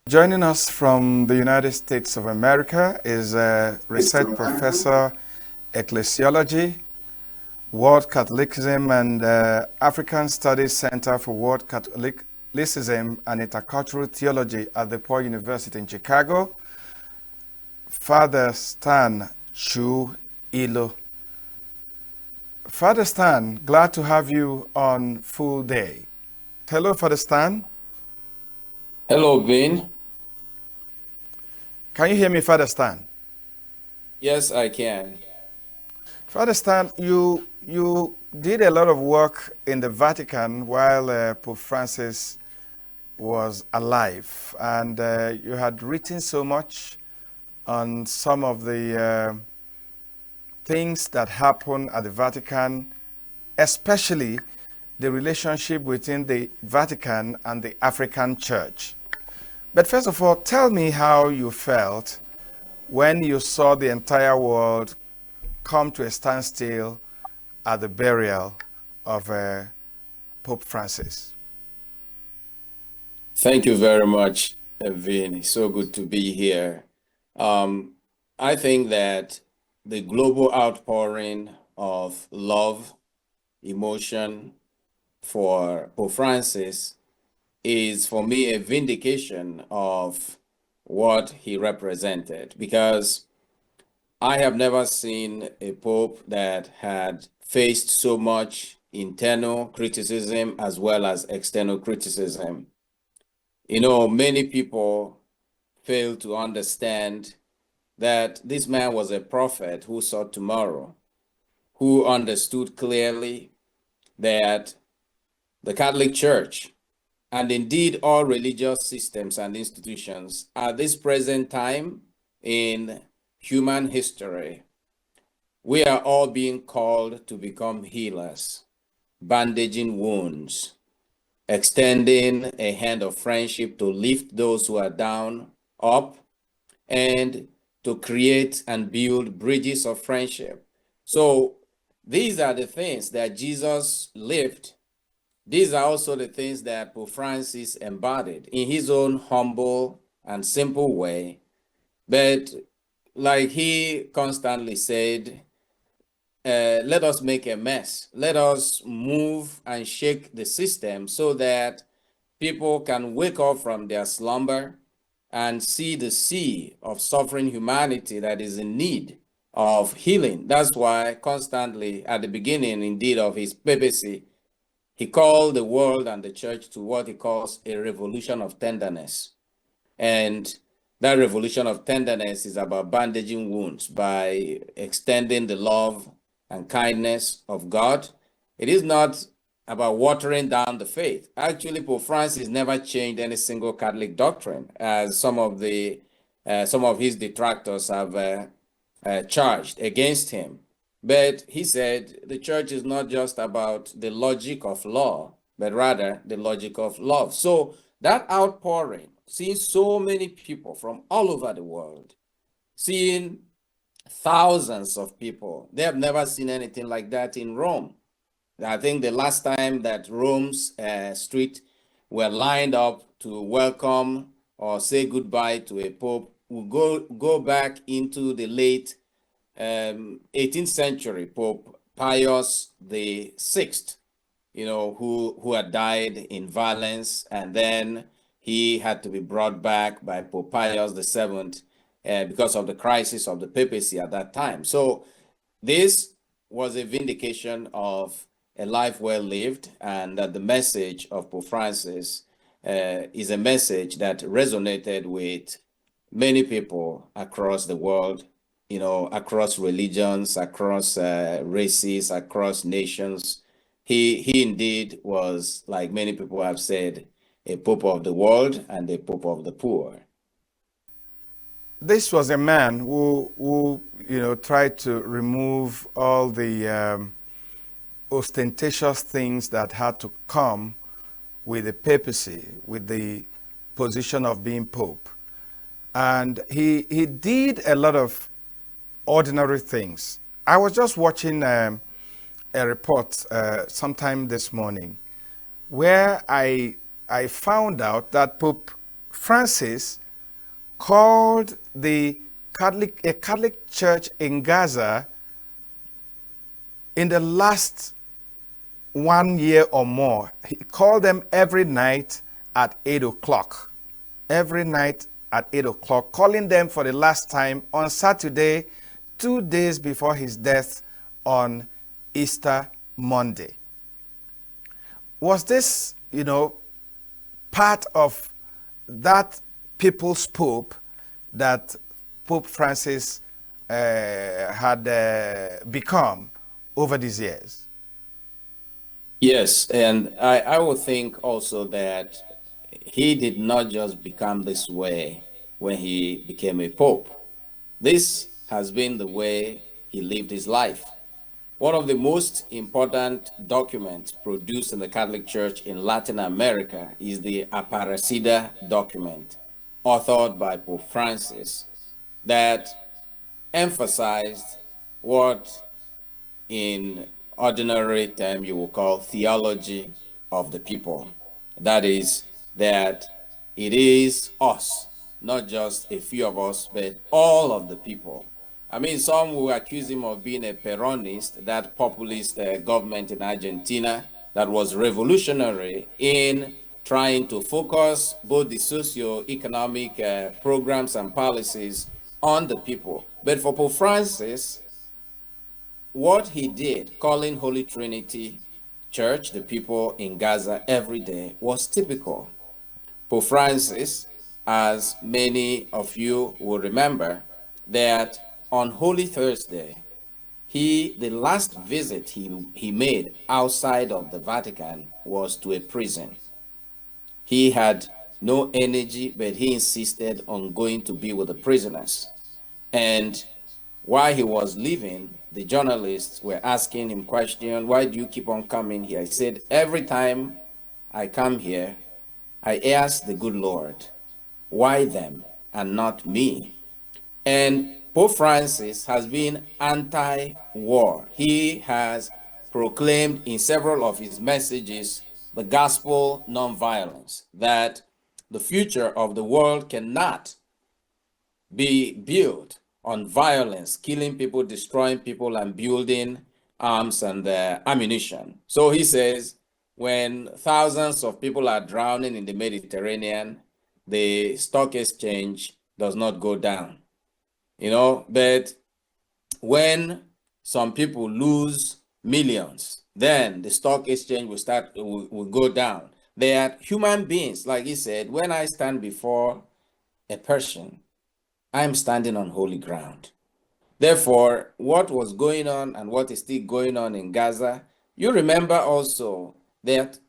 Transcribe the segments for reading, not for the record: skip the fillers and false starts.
Joining us from the United States of America is a research professor, ecclesiology, World Catholicism, and African Studies Center for World Catholicism and Intercultural Theology at the Paul University in Chicago, Father Stan Chu Ilo. Father Stan, glad to have you on Full Day. Hello, Father Stan. Hello, Vin. Can you hear me, Father Stan? Yes, I can. Father Stan, you did a lot of work in the Vatican while Pope Francis was alive, and you had written so much on some of the things that happen at the Vatican, especially the relationship between the Vatican and the African Church. But first of all, tell me how you felt when you saw the entire world come to a standstill at the burial of Pope Francis. Thank you very much, Vin. It's so good to be here. Um, I think that the global outpouring of love, emotion for Pope Francis is, for me, a vindication of what he represented, because I have never seen a pope that had faced so much internal criticism as well as external criticism. Many people fail to understand that this man was a prophet who saw tomorrow, who understood clearly that the Catholic Church, and indeed all religious systems and institutions at this present time in human history, we are all being called to become healers, bandaging wounds, extending a hand of friendship to lift those who are down up, and to create and build bridges of friendship. So these are the things that Jesus lived. These are also the things that Pope Francis embodied in his own humble and simple way. But like he constantly said, let us make a mess. Let us move and shake the system so that people can wake up from their slumber and see the sea of suffering humanity that is in need of healing. That's why constantly at the beginning, indeed, of his papacy, he called the world and the church to what he calls a revolution of tenderness. And that revolution of tenderness is about bandaging wounds by extending the love and kindness of God. It is not about watering down the faith. Actually, Pope Francis never changed any single Catholic doctrine, as some of his detractors have charged against him. But he said the church is not just about the logic of law, but rather the logic of love. So that outpouring, seeing so many people from all over the world, seeing thousands of people, they have never seen anything like that in Rome. I think the last time that Rome's street were lined up to welcome or say goodbye to a pope will go back into the late 18th century. Pope Pius the Sixth, who had died in violence, and then he had to be brought back by Pope Pius the Seventh because of the crisis of the papacy at that time. So this was a vindication of a life well lived, and that the message of Pope Francis is a message that resonated with many people across the world, across religions, across races, across nations. He indeed was, like many people have said, a pope of the world and a pope of the poor. This was a man who tried to remove all the ostentatious things that had to come with the papacy, with the position of being pope. And he did a lot of ordinary things. I was just watching a report sometime this morning where I found out that Pope Francis called a Catholic church in Gaza in the last 1 year or more. He called them every night at 8 o'clock. Every night at 8 o'clock, calling them for the last time on Saturday, 2 days before his death on Easter Monday. Was this, part of that people's pope that Pope Francis had become over these years? Yes, and I would think also that he did not just become this way when he became a pope. This has been the way he lived his life. One of the most important documents produced in the Catholic Church in Latin America is the Aparecida document, authored by Pope Francis, that emphasized what in ordinary term you will call theology of the people. That is, that it is us, not just a few of us, but all of the people. I mean, some will accuse him of being a Peronist, that populist government in Argentina that was revolutionary in trying to focus both the socio-economic programs and policies on the people. But for Pope Francis, what he did, calling Holy Trinity Church, the people in Gaza every day, was typical. Pope Francis, as many of you will remember, that on Holy Thursday, the last visit he made outside of the Vatican was to a prison. He had no energy, but he insisted on going to be with the prisoners. And while he was leaving, the journalists were asking him questions. Why do you keep on coming here? He said, every time I come here, I ask the good Lord, why them and not me? And Pope Francis has been anti-war. He has proclaimed in several of his messages the gospel nonviolence, that the future of the world cannot be built on violence, killing people, destroying people, and building arms and ammunition. So he says, when thousands of people are drowning in the Mediterranean, the stock exchange does not go down. But when some people lose millions, then the stock exchange will go down. They are human beings, like he said. When I stand before a person, I am standing on holy ground. Therefore, what was going on and what is still going on in Gaza, you remember also that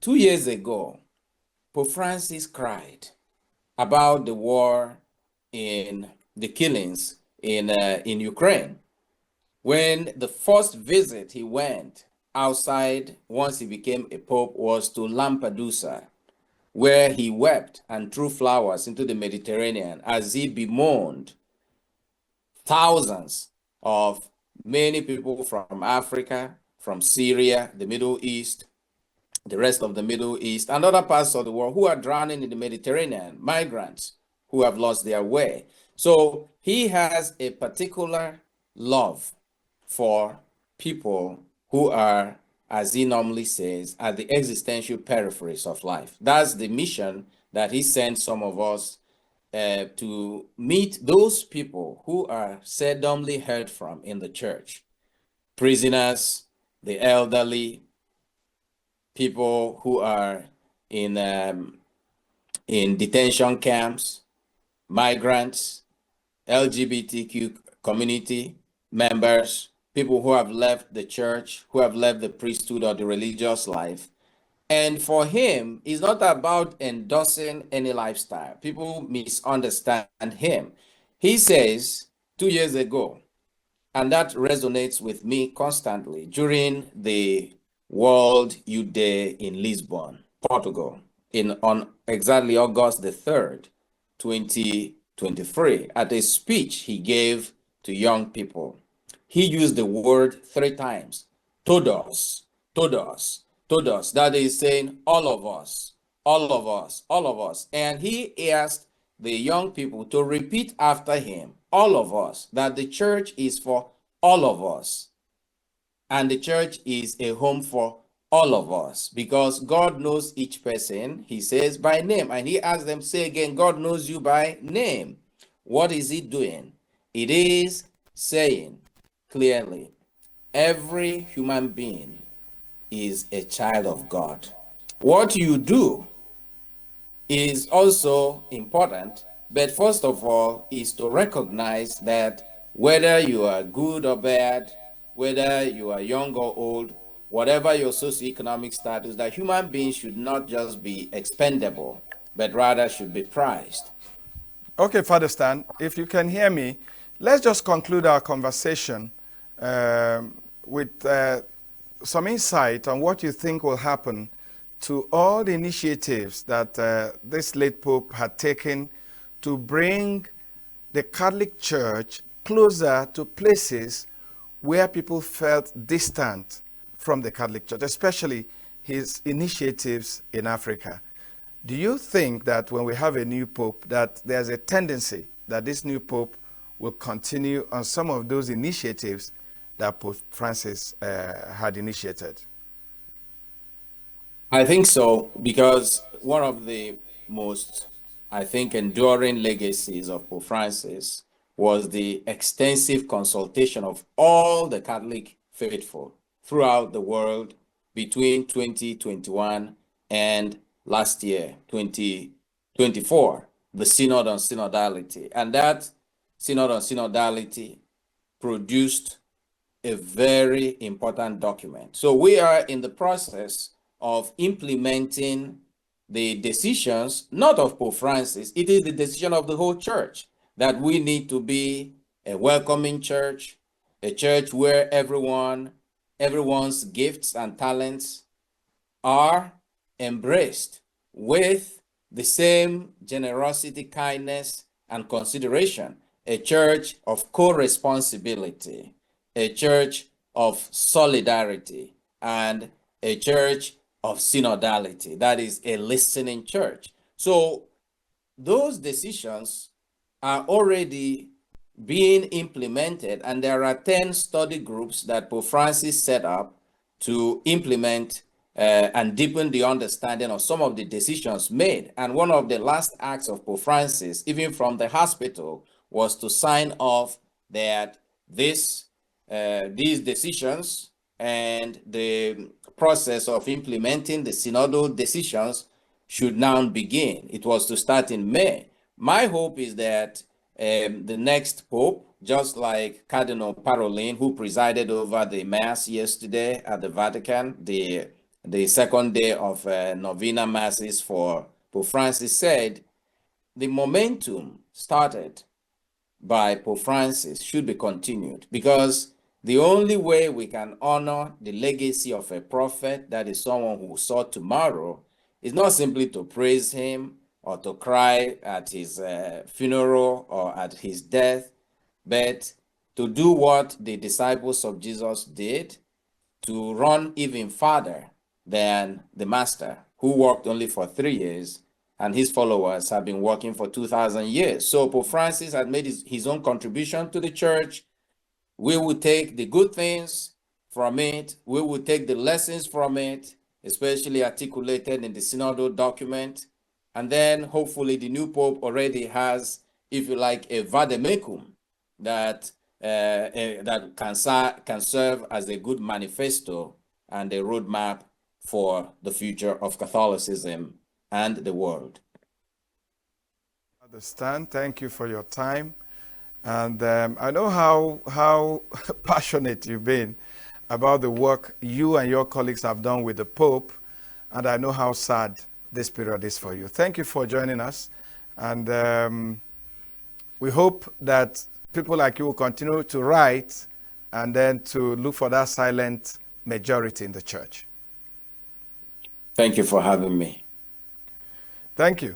2 years ago, Pope Francis cried about the war in the killings in Ukraine. When the first visit he went outside once he became a pope was to Lampedusa, where he wept and threw flowers into the Mediterranean as he bemoaned thousands of many people from Africa, from Syria, the Middle East, the rest of the Middle East, and other parts of the world who are drowning in the Mediterranean, migrants who have lost their way. So he has a particular love for people who are, as he normally says, at the existential peripheries of life. That's the mission that he sent some of us to meet those people who are seldomly heard from in the church. Prisoners, the elderly, people who are in detention camps, migrants, LGBTQ community members, people who have left the church, who have left the priesthood or the religious life. And for him, it's not about endorsing any lifestyle. People misunderstand him. He says 2 years ago, and that resonates with me constantly, during the World Youth Day in Lisbon, Portugal, on exactly August the 3rd, 2023, at a speech he gave to young people. He used the word 3 times, todos, todos, todos. That is saying all of us, All of us, all of us. And he asked the young people to repeat after him, all of us, that the church is for all of us. And the church is a home for all of us because God knows each person, he says, by name. And he asked them, say again, God knows you by name. What is he doing? It is saying clearly, every human being is a child of God. What you do is also important, but first of all is to recognize that whether you are good or bad, whether you are young or old, whatever your socioeconomic status, that human beings should not just be expendable, but rather should be prized. Okay, Father Stan, if you can hear me, let's just conclude our conversation with some insight on what you think will happen to all the initiatives that this late Pope had taken to bring the Catholic Church closer to places where people felt distant from the Catholic Church, especially his initiatives in Africa. Do you think that when we have a new Pope, that there's a tendency that this new Pope will continue on some of those initiatives that Pope Francis had initiated? I think so, because one of the most, I think, enduring legacies of Pope Francis was the extensive consultation of all the Catholic faithful throughout the world between 2021 and last year, 2024, the Synod on Synodality. And that Synod on Synodality produced a very important document. So we are in the process of implementing the decisions, not of Pope Francis, it is the decision of the whole church, that we need to be a welcoming church, a church where everyone's gifts and talents are embraced with the same generosity, kindness, and consideration, a church of co-responsibility, a church of solidarity, and a church of synodality. That is a listening church. So those decisions are already being implemented, and there are 10 study groups that Pope Francis set up to implement and deepen the understanding of some of the decisions made. And one of the last acts of Pope Francis, even from the hospital, was to sign off that these decisions and the process of implementing the synodal decisions should now begin. It was to start in May. My hope is that the next Pope, just like Cardinal Parolin, who presided over the Mass yesterday at the Vatican, the second day of Novena Masses for Pope Francis, said the momentum started by Pope Francis should be continued, because the only way we can honor the legacy of a prophet, that is someone who saw tomorrow, is not simply to praise him or to cry at his funeral or at his death, but to do what the disciples of Jesus did, to run even farther than the master, who worked only for 3 years, and his followers have been working for 2,000 years. So Pope Francis had made his own contribution to the church. We will take the good things from it. We will take the lessons from it, especially articulated in the synodal document. And then hopefully the new Pope already has, if you like, a vademecum that can serve as a good manifesto and a roadmap for the future of Catholicism and the world. Understand. Thank you for your time. And I know how passionate you've been about the work you and your colleagues have done with the Pope, and I know how sad this period is for you. Thank you for joining us, and we hope that people like you will continue to write and then to look for that silent majority in the church. Thank you for having me. Thank you.